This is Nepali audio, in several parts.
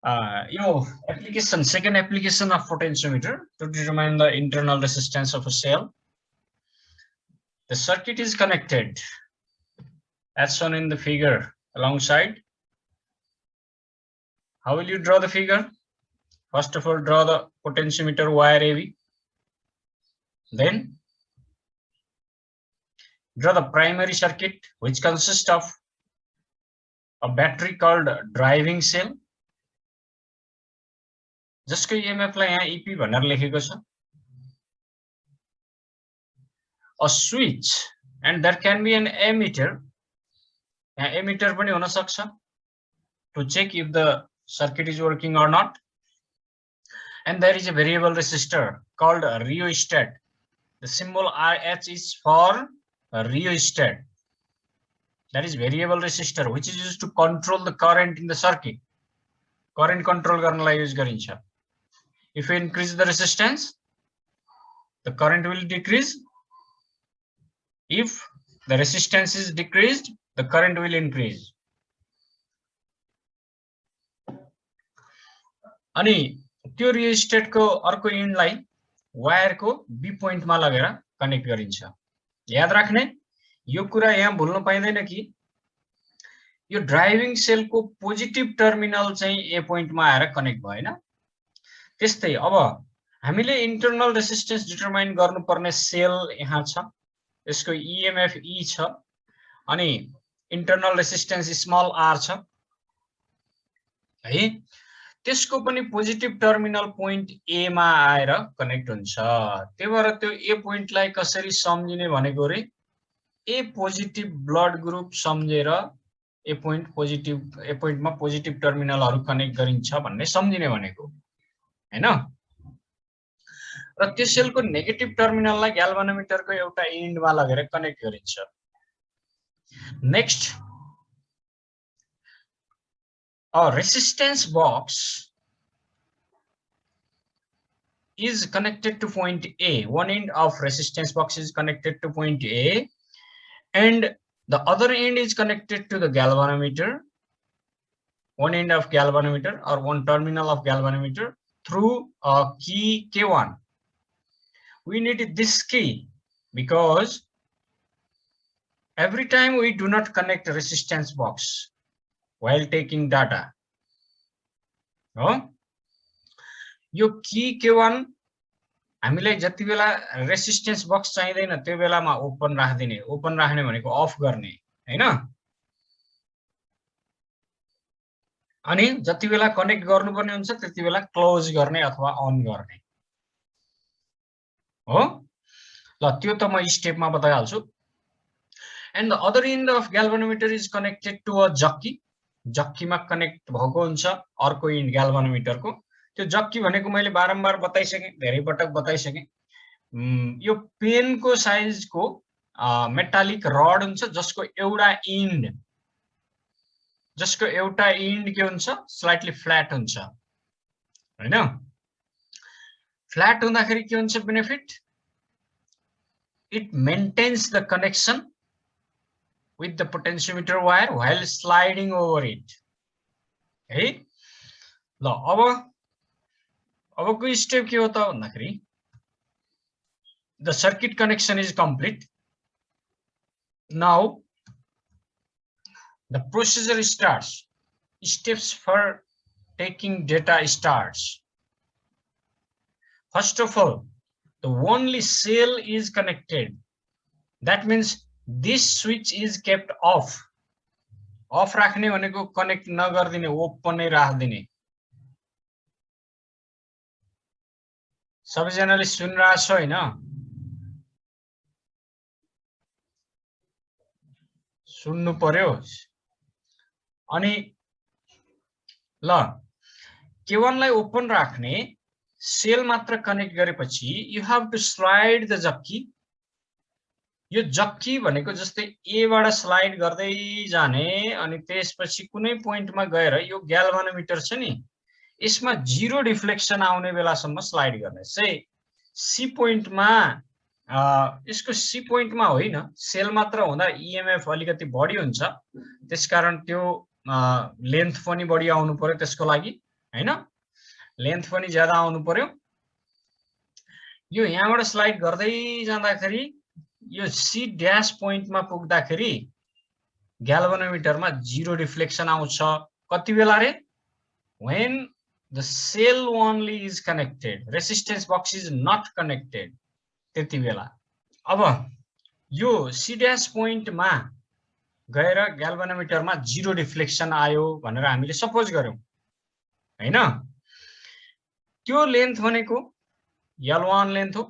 Your application, second application of potentiometer to determine the internal resistance of a cell. The circuit is connected as shown in the figure alongside. How will you draw the figure? First of all, draw the potentiometer wire AB. Then draw the primary circuit, which consists of a battery called driving cell. जसको EMF लाई यहाँ EP भनेर लेखेको छ. A switch, and there can be an ammeter. यहाँ ammeter पनि हुन सक्छ to check if the circuit is working or not. And there is a variable resistor called a rheostat. The symbol RH is for a rheostat. That is variable resistor, which is used to control the current in the circuit. Current control गर्नलाई use गरिन्छ. If you increase the resistance, the current will decrease. If the resistance is decreased, the current will increase. अनि त्यो rheostat को अर्को end लाई वायर को B point मा लगेर कनेक्ट गरिन्छ. याद राख्ने यो कुरा यहाँ भुल्न पाइदैन कि यो ड्राइभिङ सेल को पोजिटिभ टर्मिनल चाहिँ ए पोइन्ट मा आएर कनेक्ट भएन. त्यस्तै अब हामीले इन्टरनल रेजिस्टेन्स डिटरमाइन गर्नुपर्ने सेल यहाँ छ. यसको EMF E छ अनि इन्टरनल रेजिस्टेन्स स्मल r छ है. त्यसको पनि पोजिटिभ टर्मिनल पोइन्ट ए मा आएर कनेक्ट हुन्छ. त्यही भएर त्यो ए पोइन्ट लाई कसरी सम्झिने भनेको रे ए पोजिटिभ ब्लड ग्रुप सम्झेर ए पोइन्ट मा पोजिटिभ टर्मिनलहरु कनेक्ट गरिन्छ भन्ने सम्झिने भनेको हैन. र त्यो सेलको नेगेटिभ टर्मिनललाई ग्याल्भनोमिटरको एउटा एन्ड मा लगेर कनेक्ट गरिन्छ. Next, a resistance box is connected to point A. One end of resistance box is connected to point A and the other end is connected to the galvanometer. One end of galvanometer or one terminal of galvanometer through a key K1. We need this key because every time we do not connect a resistance box while taking data. यो key K1 हामीलाई जति बेला रेसिस्टेन्स बक्स चाहिँदैन त्यो बेलामा ओपन राख्दिने. ओपन राख्ने भनेको अफ गर्ने हैन. अनि जति बेला कनेक्ट गर्नुपर्ने हुन्छ त्यति बेला क्लोज गर्ने अथवा अन गर्ने हो. ल त्यो त म स्टेपमा बताइहाल्छु. And the other end of galvanometer is connected to a jockey. जक्कीमा कनेक्ट भएको हुन्छ अर्को एन्ड ग्याल्भनोमिटर को. त्यो जक्की भनेको मैले बारम्बार बताइसके, धेरै पटक बताइसके. यो पेन को साइज को मेटालिक रड हुन्छ जसको एउटा एन्ड के हुन्छ स्लाइटली फ्ल्याट हुन्छ हैन. फ्ल्याट हुँदाखेरि के हुन्छ benefit? It maintains the connection with the potentiometer wire while sliding over it. Hey, the step the circuit connection is complete. Now the procedure starts. Steps for taking data starts. First of all, the only cell is connected. That means this switch is kept off. Off राख्ने भनेको कनेक्ट नगर्दिने, ओपन नै राख्दिने. सबैजनाले सुनिरहेको छ हैन? सुन्नु पर्यो. अनि ल K1 लाई ओपन राख्ने, सेल मात्र कनेक्ट गरेपछि you have to slide the jockey. यो जक्की भनेको जस्तै ए बाट स्लाइड गर्दै जाने अनि त्यसपछि कुनै पोइन्टमा गएर यो ग्याल्भनोमिटर छ नि यसमा जीरो डिफ्लेक्सन आउने बेलासम्म स्लाइड गर्ने. सी पोइन्टमा यसको सी पोइन्टमा होइन, सेल मात्र हुँदा EMF अलिकति बढी हुन्छ त्यसकारण त्यो लेन्थ पनि बढी आउनु पर्यो त्यसको लागि हैन लेन्थ पनि ज्यादा आउनु पर्यो यो यहाँबाट स्लाइड गर्दै जाँदाखेरि यो सी ड्याश पोइन्टमा पुग्दाखेरि ग्याल्भनोमिटरमा जीरो रिफ्लेक्सन आउँछ कति बेला रे when the cell only is connected resistance box is not connected त्यति बेला अब यो सी ड्याश पोइन्टमा गएर ग्याल्भनोमिटरमा जीरो रिफ्लेक्सन आयो भनेर हामीले सपोज गर्यौं हैन त्यो लेन्थ भनेको L1 लेन्थ हो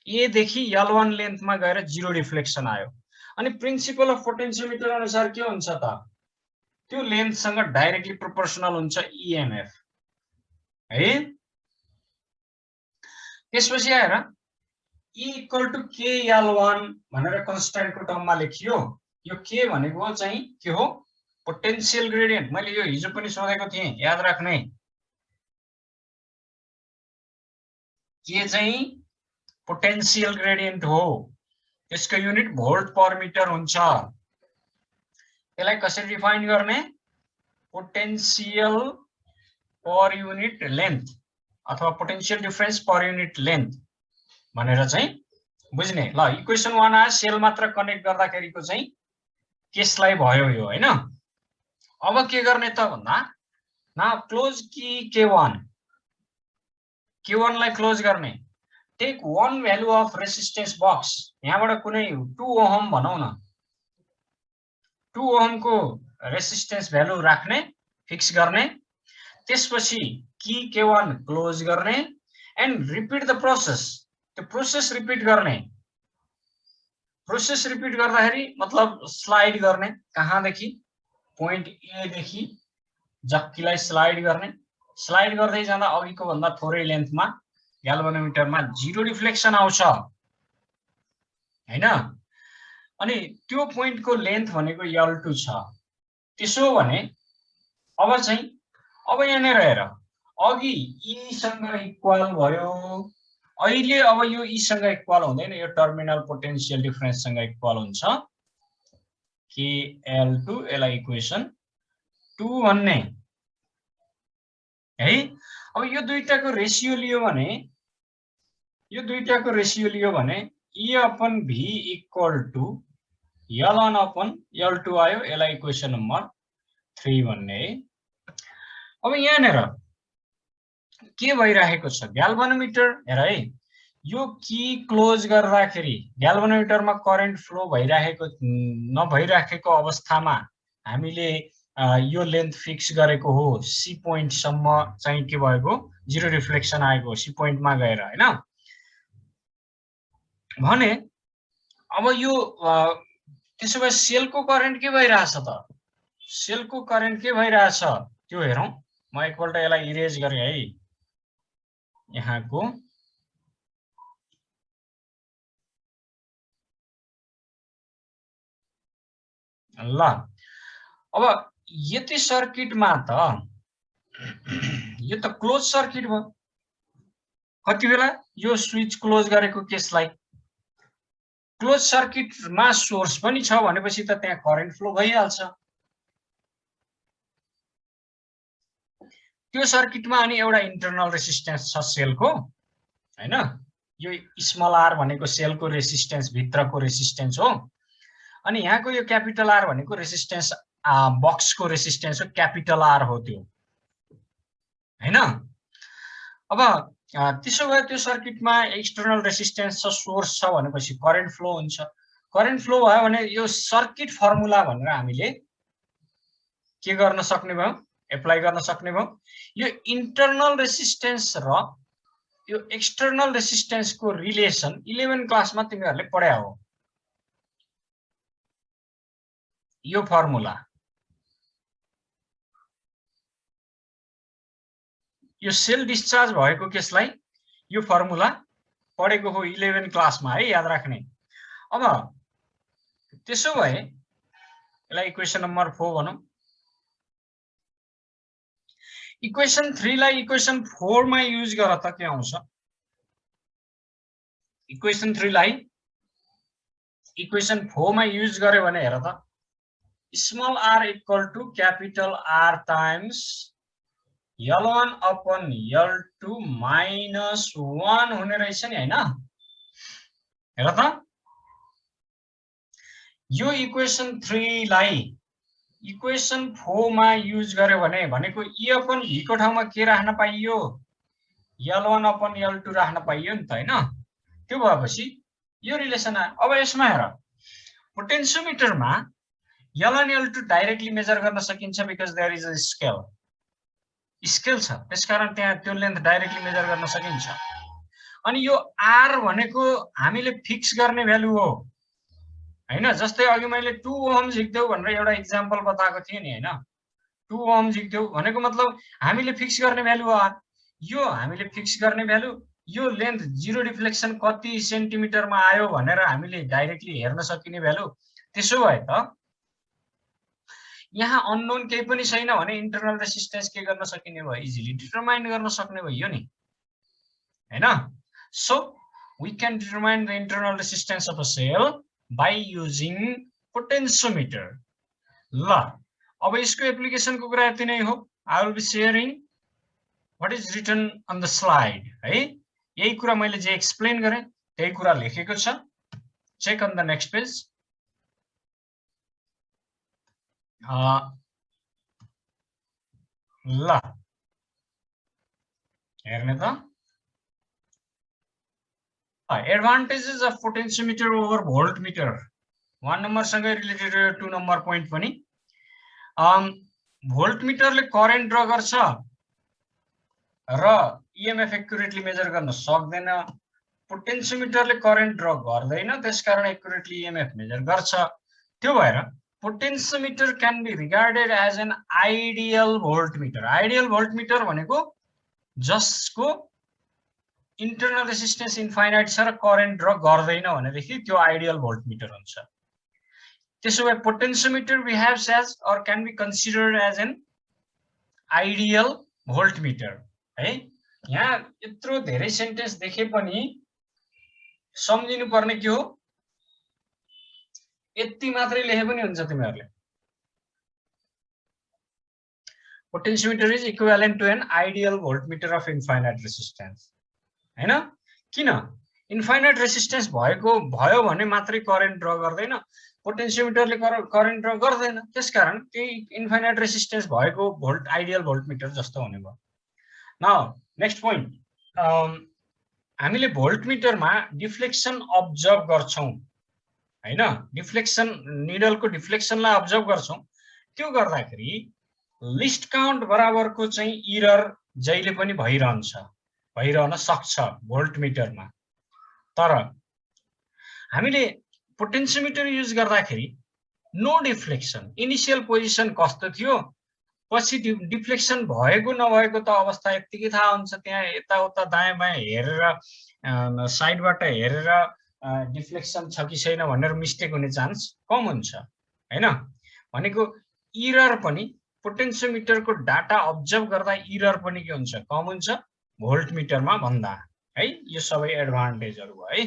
ए देखि L1 लेन्थमा गएर जीरो रिफ्लेक्सन आयो अनि प्रिन्सिपल अफ पोटेन्शियोमिटर अनुसार के हुन्छ त त्यो लेन्थ सँग डाइरेक्टली प्रोपोर्शनल हुन्छ EMF है त्यसपछि आएर E = KL1 भनेर कन्स्ट्यान्टको टर्ममा लेखियो यो के भनेको चाहिँ के हो पोटेन्शियल ग्रेडियन्ट मैले यो हिजो पनि सोधेको थिएँ याद राख्ने के चाहिँ पोटेन्शियल ग्रेडियन्ट हो त्यसको युनिट भोल्ट पर मिटर हुन्छ यसलाई कसरी डिफाइन गर्ने पोटेन्शियल पर युनिट लेन्थ अथवा potential difference per unit length भनेर चाहिँ बुझ्ने ल इक्वेसन 1 आ सेल मात्र कनेक्ट गर्दाखेरिको चाहिँ केसलाई भयो यो हैन अब के गर्ने त भन्दा न क्लोज की K1 लाई क्लोज गर्ने take one value of resistance box यहाँबाट कुनै 2 ओहम भनौं न 2 ओहम को रेसिस्टेन्स भ्यालु राख्ने फिक्स गर्ने त्यसपछि की K1 क्लोज गर्ने एन्ड रिपिट द प्रोसेस त्यो प्रोसेस रिपिट गर्ने प्रोसेस रिपिट गर्दाखेरि मतलब स्लाइड गर्ने कहाँदेखि पोइन्ट ए देखि जक्कीलाई स्लाइड गर्ने स्लाइड गर्दै जाँदा अघिको भन्दा थोरै लेन्थमा ग्याल्भनोमिटरमा जीरो रिफ्लेक्सन आउँछ हैन अनि त्यो पोइन्टको लेन्थ भनेको L2 छ त्यसो भने अब चाहिँ अब यहाँनेर हेर अघि E सँग इक्वल भयो अहिले अब यो E सँग इक्वल हुँदैन यो टर्मिनल पोटेन्शियल डिफरेन्स सँग इक्वल हुन्छ KL2 यसलाई इक्वेसन 2 भन्ने है अब यो दुईटाको रेशियो लियो भने E/V = L1/L2 आयो यसलाई इक्वेसन नम्बर 3 भन्ने है अब यहाँनेर के भइरहेको छ ग्याल्भनोमिटर हेर है यो की क्लोज गर्दाखेरि ग्याल्भनोमिटरमा करेन्ट फ्लो नभइराखेको अवस्थामा हामीले यो लेन्थ फिक्स गरेको हो सी पोइन्ट सम्म चाहिँ के भएको जीरो रिफ्लेक्सन आएको सी पोइन्टमा गएर हैन भने अब यो त्यसो भए सेलको करेन्ट के भइराछ त सेलको करेन्ट के भइराछ त्यो हेरौं म एकपल्ट यसलाई इरेज गरे है यहाँको ल अब यति सर्किटमा त यो त क्लोज सर्किट भयो कति बेला यो स्विच क्लोज गरेको केसलाई क्लोज सर्किटमा सोर्स पनि छ भनेपछि त त्यहाँ करेन्ट फ्लो भइहाल्छ त्यो सर्किटमा अनि एउटा इन्टरनल रेसिस्टेन्स छ सेलको हैन यो स्मल आर भनेको सेलको रेसिस्टेन्स भित्रको रेसिस्टेन्स हो अनि यहाँको यो क्यापिटल आर भनेको रेसिस्टेन्स बक्सको रेसिस्टेन्स हो क्यापिटल आर हो त्यो हैन अब त्यसो भए त्यो सर्किटमा एक्सटर्नल रेसिस्टेन्स छ सोर्स छ भनेपछि करेन्ट फ्लो हुन्छ करेन्ट फ्लो भयो भने यो सर्किट फर्मुला भनेर हामीले के गर्न सक्ने भयो एप्लाई गर्न सक्ने भयो यो इन्टरनल रेसिस्टेन्स र यो एक्सटर्नल रेसिस्टेन्स को रिलेसन 11 क्लासमा तिमीहरुले पढ्या हो यो फर्मुला यो सेल डिस्चार्ज भएको केसलाई यो फर्मुला पढेको हो 11 क्लासमा है याद राख्ने अब त्यसो भए यसलाई इक्वेसन नम्बर 4 भनौं इक्वेसन 3 लाई इक्वेसन 4 मा युज गर त के आउँछ इक्वेसन 3 लाई इक्वेसन 4 मा युज गरे भने हेर त small r equal to capital R times L1 upon L2 minus 1 हुने रहेछ नि हैन हेर त यो इक्वेसन 3 लाई इक्वेसन 4 मा युज गर्यो भने भनेको E upon V को ठाउँमा के राख्न पाइयो L1 upon L2 राख्न पाइयो नि त हैन त्यो भएपछि यो रिलेसन अब यसमा हेर पोटेन्सियोमिटरमा L1 L2 डाइरेक्टली मेजर गर्न सकिन्छ because there is a scale छ त्यसकारण त्यहाँ त्यो लेन्थ डाइरेक्टली मेजर गर्न सकिन्छ अनि यो R भनेको हामीले फिक्स गर्ने भ्यालु हो हैन जस्तै अघि मैले 2 ओम झिक्देऊ भनेर एउटा एक्जाम्पल बताएको थिए नि हैन 2 ओम झिक्देऊ भनेको मतलब हामीले फिक्स गर्ने भ्यालु हो यो हामीले फिक्स गर्ने भ्यालु यो लेन्थ जीरो डिफ्लेक्सन कति सेन्टिमिटरमा आयो भनेर हामीले डाइरेक्टली हेर्न सकिने भ्यालु त्यसो भए त यहाँ अननोन केही पनि छैन भने इन्टरनल रेसिस्टेन्स के गर्न सकिने भयो इजिली डिटरमाइन गर्न सक्ने भयो नि हैन so we can determine the internal resistance of a cell by using potentiometer ल अब यसको एप्लिकेसन को कुरा यति नै हो I will be sharing what is written on the slide है यही कुरा मैले जे एक्सप्लेन गरे त्यही कुरा लेखेको छ check on the next page ल हेर्ने त advantages of potentiometer over voltmeter 1 number सँगै रिलेटेड 2 नम्बर पोइन्ट पनि भोल्टमिटरले करेन्ट ड्रा गर्छ र EMF एक्युरेटली मेजर गर्न सक्दैन पोटेन्सियोमिटरले करेन्ट ड्रा गर्दैन त्यसकारण एक्युरेटली EMF मेजर गर्छ त्यो भएर potentiometer can be regarded as an ideal voltmeter भनेको जसको इन्टरनल रेसिस्टेन्स इन्फाइनाइट छ र करेन्ट ड्रा गर्दैन भनेदेखि त्यो आइडियल भोल्टमिटर हुन्छ त्यसो भए potentiometer behaves as or can be considered as an ideal voltmeter है यहाँ यत्रो धेरै सेन्टेन्स देखे पनि सम्झिनु पर्ने के हो यति मात्रै लेखे पनि हुन्छ तिमीहरुले potentiometer is equivalent to an ideal voltmeter of infinite resistance हैन किन इन्फाइनाइट रेसिस्टेन्स भयो भने मात्रै करेन्ट ड्रा गर्दैन पोटेन्सियोमिटरले करेन्ट ड्रा गर्दैन त्यसकारण त्यही इन्फाइनाइट रेसिस्टेन्स भएको आइडियल भोल्टमिटर जस्तो हुने भयो नाउ नेक्स्ट पोइन्ट हामीले भोल्टमिटरमा डिफ्लेक्सन अब्जर्भ गर्छौं हैन डिफ्लेक्सन निडलको डिफ्लेक्सनलाई अब्जर्भ गर्छौं त्यो गर्दाखेरि लिस्ट काउन्ट बराबरको चाहिँ एरर जहिले पनि भइरहन सक्छ भोल्टमिटरमा तर हामीले पोटेन्सियोमिटर युज गर्दाखेरि नो डिफ्लेक्सन इनिशियल पोजिसन कस्तो थियो पछि डिफ्लेक्सन भएको नभएको त अवस्था यतिकै थाहा हुन्छ त्यहाँ यताउता दायाँ बायाँ हेरेर साइडबाट हेरेर डिफ्लेक्सन छ कि छैन भनेर मिस्टेक हुने चान्स कम हुन्छ हैन भनेको एरर पनि पोटेन्सियोमिटरको डाटा अब्जर्भ गर्दा एरर पनि के हुन्छ कम हुन्छ भोल्टमिटरमा भन्दा है यो सबै एडभान्टेजहरु भयो है